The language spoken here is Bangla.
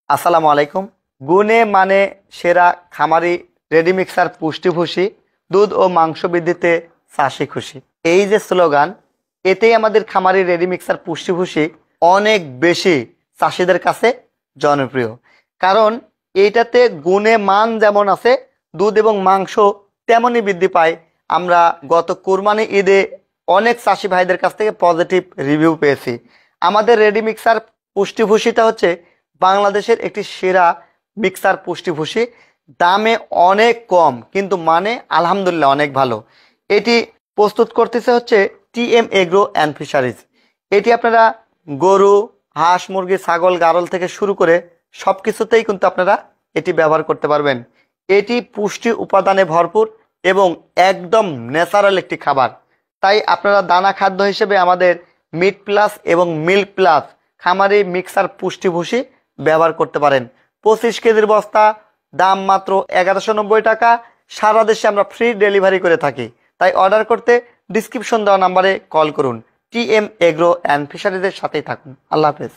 আসসালামু আলাইকুম। গুণে মানে সেরা খামারি রেডি মিক্সার পুষ্টি ভুসি, দুধ ও মাংস বৃদ্ধিতে চাষি খুশি। এই যে স্লোগান, এতেই আমাদের খামারি রেডি মিক্সার পুষ্টি ভুসি অনেক বেশি চাষিদের কাছে জনপ্রিয়। কারণ এইটাতে গুণে মান যেমন আছে, দুধ এবং মাংস তেমনই বৃদ্ধি পায়। আমরা গত কুরবানি ঈদে অনেক চাষি ভাইদের কাছ থেকে পজিটিভ রিভিউ পেয়েছি। আমাদের রেডি মিক্সার পুষ্টি ভুসিটা হচ্ছে বাংলাদেশের একটি সেরা মিক্সার পুষ্টি ভুসি। দামে অনেক কম, কিন্তু মানে আলহামদুলিল্লাহ অনেক ভালো। এটি প্রস্তুত করতেছে হচ্ছে টিএম এগ্রো অ্যান্ড ফিশারিজ। এটি আপনারা গরু, হাঁস, মুরগি, ছাগল, গারল থেকে শুরু করে সব কিছুতেই কিন্তু আপনারা এটি ব্যবহার করতে পারবেন। এটি পুষ্টি উপাদানে ভরপুর এবং একদম ন্যাচারাল একটি খাবার। তাই আপনারা দানা খাদ্য হিসেবে আমাদের মিট প্লাস এবং মিল্ক প্লাস খামারি মিক্সার পুষ্টি ভুসি ব্যবহার করতে পারেন। 25 কেজির বস্তা, দাম মাত্র 1190 টাকা। সারা দেশে আমরা ফ্রি ডেলিভারি করে থাকি। তাই অর্ডার করতে ডিসক্রিপশন দেওয়া নাম্বারে কল করুন। টিএম এগ্রো অ্যান্ড ফিশারিজের সাথেই থাকুন। আল্লাহ হাফেজ।